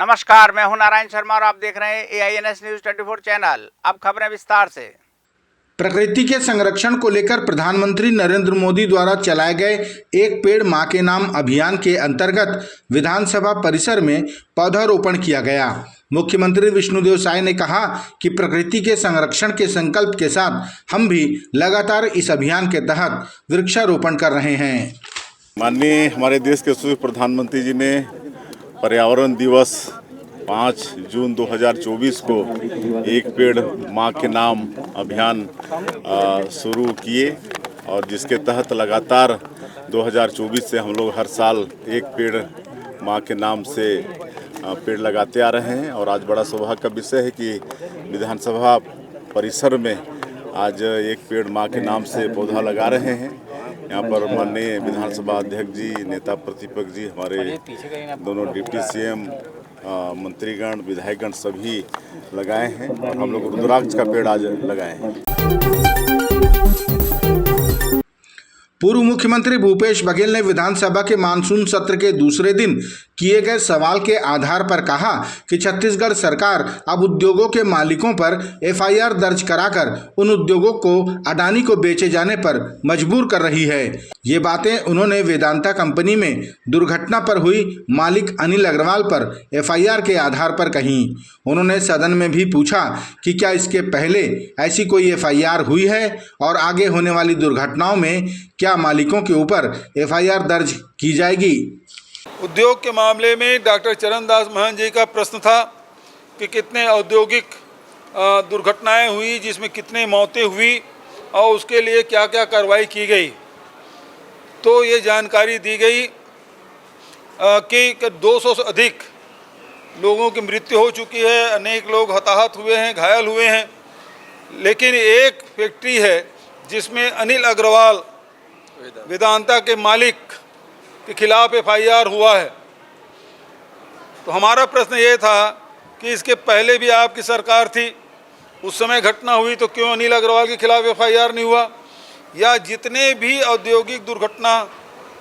नमस्कार, मैं हूं नारायण शर्मा और आप देख रहे हैं AINS न्यूज 24 चैनल। अब खबरें विस्तार से। प्रकृति के संरक्षण को लेकर प्रधानमंत्री नरेंद्र मोदी द्वारा चलाए गए एक पेड़ मां के नाम अभियान के अंतर्गत विधानसभा परिसर में पौधारोपण किया गया। मुख्यमंत्री विष्णुदेव साय ने कहा कि प्रकृति के संरक्षण के संकल्प के साथ हम भी लगातार इस अभियान के तहत वृक्षारोपण कर रहे हैं। माननीय हमारे देश के यशस्वी प्रधानमंत्री जी ने पर्यावरण दिवस 5 जून 2024 को एक पेड़ माँ के नाम अभियान शुरू किए और जिसके तहत लगातार 2024 से हम लोग हर साल एक पेड़ माँ के नाम से पेड़ लगाते आ रहे हैं। और आज बड़ा सौभाग्य का विषय है कि विधानसभा परिसर में आज एक पेड़ माँ के नाम से पौधा लगा रहे हैं। यहाँ पर माननीय विधानसभा अध्यक्ष जी, नेता प्रतिपक्ष जी, हमारे दोनों डिप्टी CM, मंत्रीगण, विधायकगण सभी लगाए हैं और हम लोग रुद्राक्ष का पेड़ आज लगाए हैं। पूर्व मुख्यमंत्री भूपेश बघेल ने विधानसभा के मानसून सत्र के दूसरे दिन किए गए सवाल के आधार पर कहा कि छत्तीसगढ़ सरकार अब उद्योगों के मालिकों पर FIR दर्ज कराकर उन उद्योगों को अडानी को बेचे जाने पर मजबूर कर रही है। ये बातें उन्होंने वेदांता कंपनी में दुर्घटना पर हुई मालिक अनिल अग्रवाल पर FIR के आधार पर कहीं। उन्होंने सदन में भी पूछा कि क्या इसके पहले ऐसी कोई FIR हुई है और आगे होने वाली दुर्घटनाओं में क्या मालिकों के ऊपर FIR दर्ज की जाएगी। उद्योग के मामले में डॉक्टर चरणदास महंत जी का प्रश्न था कि कितने औद्योगिक दुर्घटनाएं हुई, जिसमें कितने मौतें हुई और उसके लिए क्या क्या कार्रवाई की गई। तो ये जानकारी दी गई कि 200 से अधिक लोगों की मृत्यु हो चुकी है, अनेक लोग हताहत हुए हैं, घायल हुए हैं। लेकिन एक फैक्ट्री है जिसमें अनिल अग्रवाल वेदांता के मालिक के खिलाफ FIR हुआ है। तो हमारा प्रश्न ये था कि इसके पहले भी आपकी सरकार थी, उस समय घटना हुई तो क्यों अनिल अग्रवाल के खिलाफ FIR नहीं हुआ, या जितने भी औद्योगिक दुर्घटना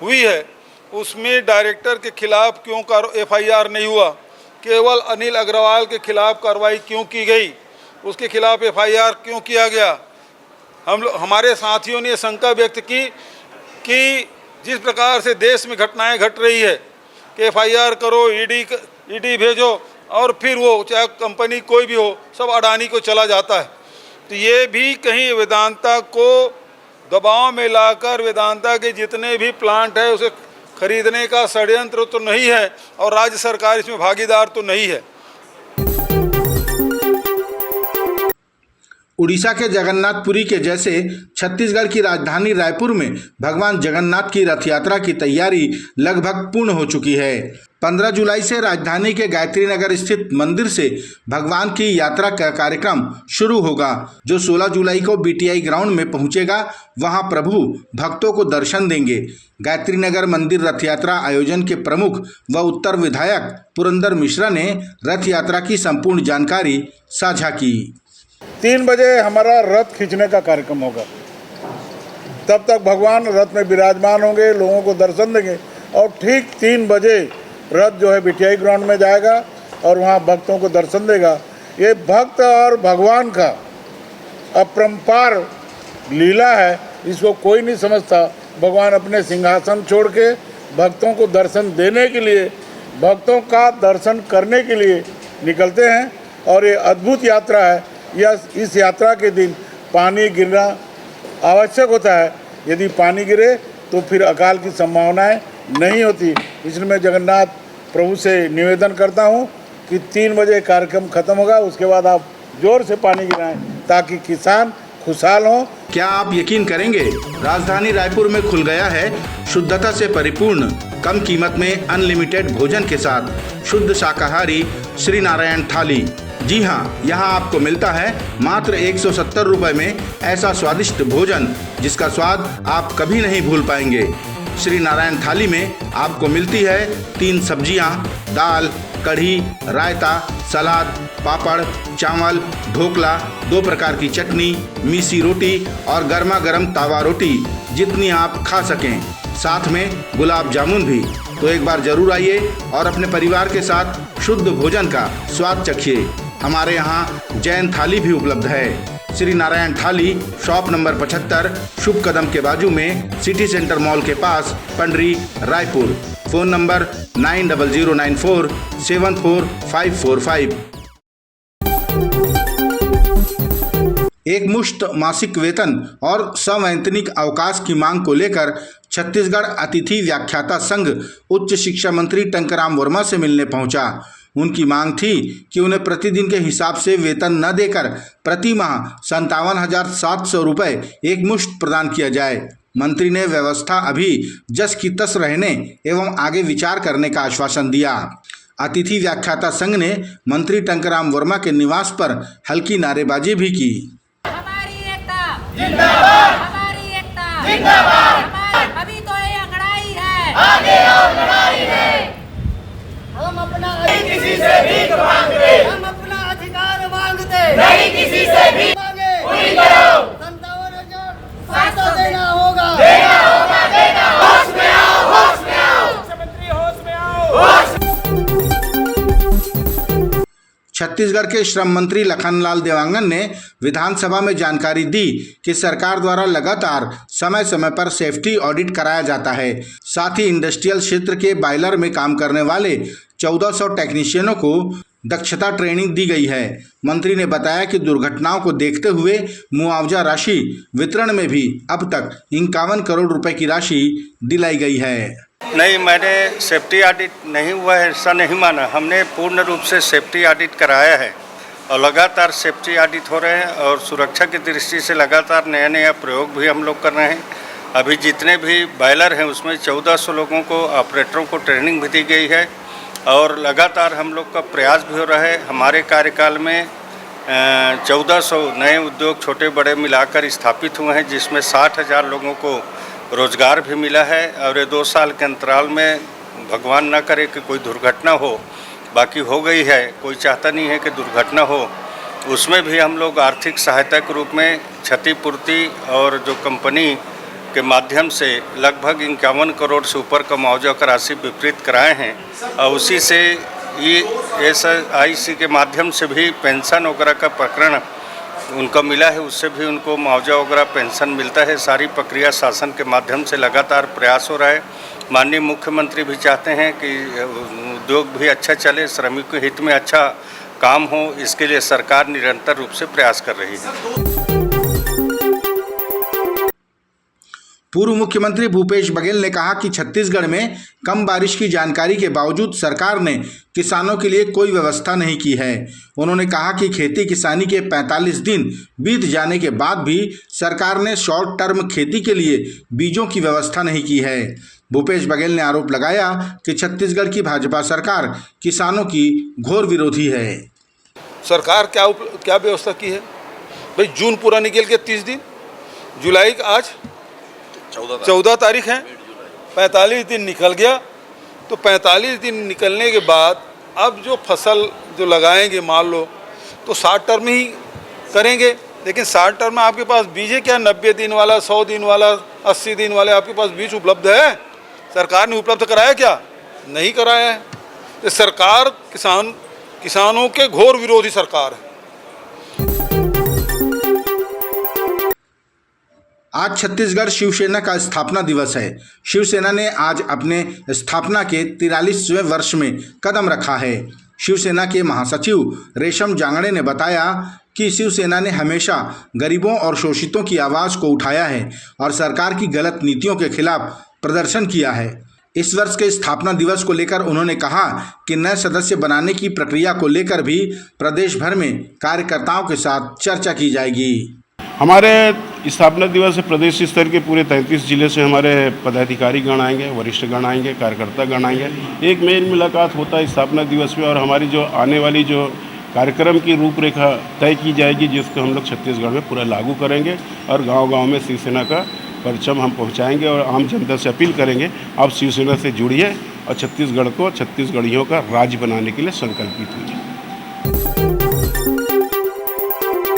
हुई है उसमें डायरेक्टर के खिलाफ क्यों FIR नहीं हुआ, केवल अनिल अग्रवाल के खिलाफ कार्रवाई क्यों की गई, उसके खिलाफ FIR क्यों किया गया। हमारे साथियों ने शंका व्यक्त की कि जिस प्रकार से देश में घटनाएं घट रही है कि FIR करो, ईडी भेजो और फिर वो चाहे कंपनी कोई भी हो सब अडानी को चला जाता है। तो ये भी कहीं वेदांता को दबाव में लाकर वेदांता के जितने भी प्लांट है उसे खरीदने का षड्यंत्र तो नहीं है और राज्य सरकार इसमें भागीदार तो नहीं है। उड़ीसा के जगन्नाथपुरी के जैसे छत्तीसगढ़ की राजधानी रायपुर में भगवान जगन्नाथ की रथ यात्रा की तैयारी लगभग पूर्ण हो चुकी है। 15 जुलाई से राजधानी के गायत्री नगर स्थित मंदिर से भगवान की यात्रा का कार्यक्रम शुरू होगा, जो 16 जुलाई को BTI ग्राउंड में पहुंचेगा। वहां प्रभु भक्तों को दर्शन देंगे। गायत्री नगर मंदिर रथ यात्रा आयोजन के प्रमुख व उत्तर विधायक पुरंदर मिश्रा ने रथ यात्रा की संपूर्ण जानकारी साझा की। 3 बजे हमारा रथ खींचने का कार्यक्रम होगा। तब तक भगवान रथ में विराजमान होंगे, लोगों को दर्शन देंगे और ठीक 3 बजे रथ जो है BTI ग्राउंड में जाएगा और वहाँ भक्तों को दर्शन देगा। ये भक्त और भगवान का अपरंपार लीला है, इसको कोई नहीं समझता। भगवान अपने सिंहासन छोड़ के भक्तों को दर्शन देने के लिए, भक्तों का दर्शन करने के लिए निकलते हैं और ये अद्भुत यात्रा है। इस यात्रा के दिन पानी गिरना आवश्यक होता है। यदि पानी गिरे तो फिर अकाल की संभावनाएं नहीं होती। इसलिए मैं जगन्नाथ प्रभु से निवेदन करता हूं कि 3 बजे कार्यक्रम खत्म होगा, उसके बाद आप जोर से पानी गिराएं ताकि किसान खुशहाल हों। क्या आप यकीन करेंगे, राजधानी रायपुर में खुल गया है शुद्धता से परिपूर्ण, कम कीमत में अनलिमिटेड भोजन के साथ शुद्ध शाकाहारी श्री नारायण थाली। जी हाँ, यहाँ आपको मिलता है मात्र 170 रुपये में ऐसा स्वादिष्ट भोजन जिसका स्वाद आप कभी नहीं भूल पाएंगे। श्री नारायण थाली में आपको मिलती है 3 सब्जियाँ, दाल, कढ़ी, रायता, सलाद, पापड़, चावल, ढोकला, 2 प्रकार की चटनी, मीसी रोटी और गर्मा गर्म तावा रोटी, जितनी आप खा सकें। साथ में गुलाब जामुन भी। तो एक बार जरूर आइए और अपने परिवार के साथ शुद्ध भोजन का स्वाद चखिए। हमारे यहाँ जैन थाली भी उपलब्ध है। श्री नारायण थाली, शॉप नंबर 75, शुभ कदम के बाजू में, सिटी सेंटर मॉल के पास, पंडरी, रायपुर। Phone number 9094744545। एक मुश्त मासिक वेतन और संवैतनिक अवकाश की मांग को लेकर छत्तीसगढ़ अतिथि व्याख्याता संघ उच्च शिक्षा मंत्री टंकराम वर्मा से मिलने पहुंचा। उनकी मांग थी कि उन्हें प्रतिदिन के हिसाब से वेतन न देकर प्रति माह 57,700 रुपये एक मुश्त प्रदान किया जाए। मंत्री ने व्यवस्था अभी जस की तस रहने एवं आगे विचार करने का आश्वासन दिया। अतिथि व्याख्याता संघ ने मंत्री टंकराम वर्मा के निवास पर हल्की नारेबाजी भी की। हमारी एकता जिंदाबाद, हमारी एकता जिंदाबाद। अभी तो ये लड़ाई है, आगे और लड़ाई है। हम अपना किसी से भीख मांगते, हम अपना अधिकार मांगते, नहीं किसी से भीख मांगे। पूरी करो 57,700 देना होगा, देना होगा, देना। होश में आओ, होश में आओ, मुख्यमंत्री होश में आओ, होश। छत्तीसगढ़ के श्रम मंत्री लखनलाल देवांगन ने विधानसभा में जानकारी दी कि सरकार द्वारा लगातार समय समय पर सेफ्टी ऑडिट कराया जाता है। साथ ही इंडस्ट्रियल क्षेत्र के बॉयलर में काम करने वाले 1400 टेक्नीशियनों को दक्षता ट्रेनिंग दी गई है। मंत्री ने बताया कि दुर्घटनाओं को देखते हुए मुआवजा राशि वितरण में भी अब तक 51 करोड़ रुपए की राशि दिलाई गई है। नहीं, मैंने सेफ्टी ऑडिट नहीं हुआ है ऐसा नहीं माना। हमने पूर्ण रूप से सेफ्टी ऑडिट कराया है और लगातार सेफ्टी ऑडिट हो रहे हैं और सुरक्षा की दृष्टि से लगातार नया नया प्रयोग भी हम लोग कर रहे हैं। अभी जितने भी बॉयलर हैं उसमें 1400 लोगों को, ऑपरेटरों को ट्रेनिंग भी दी गई है और लगातार हम लोग का प्रयास भी हो रहा है। हमारे कार्यकाल में 1400 नए उद्योग छोटे बड़े मिलाकर स्थापित हुए हैं, जिसमें 60,000 लोगों को रोजगार भी मिला है। और ये 2 साल के अंतराल में भगवान न करे कि कोई दुर्घटना हो, बाकी हो गई है, कोई चाहता नहीं है कि दुर्घटना हो, उसमें भी हम लोग आर्थिक सहायता के रूप में क्षतिपूर्ति और जो कंपनी के माध्यम से लगभग 51 करोड़ से ऊपर का मुआवजा का राशि वितरित कराए हैं। और उसी से ESIC के माध्यम से भी पेंशन वगैरह का प्रकरण उनका मिला है, उससे भी उनको मुआवजा वगैरह पेंशन मिलता है। सारी प्रक्रिया शासन के माध्यम से लगातार प्रयास हो रहा है। माननीय मुख्यमंत्री भी चाहते हैं कि उद्योग भी अच्छा चले, श्रमिक के हित में अच्छा काम हो, इसके लिए सरकार निरंतर रूप से प्रयास कर रही है। पूर्व मुख्यमंत्री भूपेश बघेल ने कहा कि छत्तीसगढ़ में कम बारिश की जानकारी के बावजूद सरकार ने किसानों के लिए कोई व्यवस्था नहीं की है। उन्होंने कहा कि खेती किसानी के 45 दिन बीत जाने के बाद भी सरकार ने शॉर्ट टर्म खेती के लिए बीजों की व्यवस्था नहीं की है। भूपेश बघेल ने आरोप लगाया कि छत्तीसगढ़ की भाजपा सरकार किसानों की घोर विरोधी है। सरकार क्या व्यवस्था की है भाई? जून पूरा निकल के 30 दिन, जुलाई का आज 14 तारीख है, 45 दिन निकल गया। तो 45 दिन निकलने के बाद अब जो फसल जो लगाएंगे मान लो तो 60 टर्म ही करेंगे, लेकिन 60 टर्म में आपके पास बीज है क्या? 90 दिन वाला, 100 दिन वाला, 80 दिन वाले आपके पास बीज उपलब्ध है? सरकार ने उपलब्ध कराया क्या? नहीं कराया है। तो सरकार किसानों के घोर विरोधी सरकार है। आज छत्तीसगढ़ शिवसेना का स्थापना दिवस है। शिवसेना ने आज अपने स्थापना के 43वें वर्ष में कदम रखा है। शिवसेना के महासचिव रेशम जांगड़े ने बताया कि शिवसेना ने हमेशा गरीबों और शोषितों की आवाज़ को उठाया है और सरकार की गलत नीतियों के खिलाफ प्रदर्शन किया है। इस वर्ष के स्थापना दिवस को लेकर उन्होंने कहा कि नए सदस्य बनाने की प्रक्रिया को लेकर भी प्रदेश भर में कार्यकर्ताओं के साथ चर्चा की जाएगी। हमारे स्थापना दिवस से प्रदेश स्तर के पूरे 33 जिले से हमारे पदाधिकारी गण आएंगे, वरिष्ठ गण आएंगे, कार्यकर्ता गण आएंगे। एक मेल मुलाकात होता है स्थापना दिवस में और हमारी जो आने वाली जो कार्यक्रम की रूपरेखा तय की जाएगी, जिसको हम लोग छत्तीसगढ़ में पूरा लागू करेंगे और गांव-गांव में शिवसेना का परचम हम पहुंचाएंगे और आम जनता से अपील करेंगे आप शिवसेना से जुड़िए और छत्तीसगढ़ को छत्तीसगढ़ियों का राज्य बनाने के लिए संकल्पित हुए।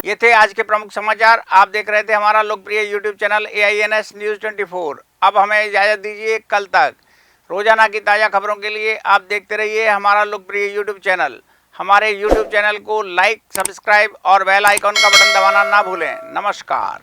ये थे आज के प्रमुख समाचार। आप देख रहे थे हमारा लोकप्रिय YouTube चैनल AINS News 24। अब हमें इजाज़त दीजिए, कल तक रोजाना की ताज़ा खबरों के लिए आप देखते रहिए हमारा लोकप्रिय यूट्यूब चैनल। हमारे यूट्यूब चैनल को लाइक, सब्सक्राइब और बेल आइकॉन का बटन दबाना ना भूलें। नमस्कार।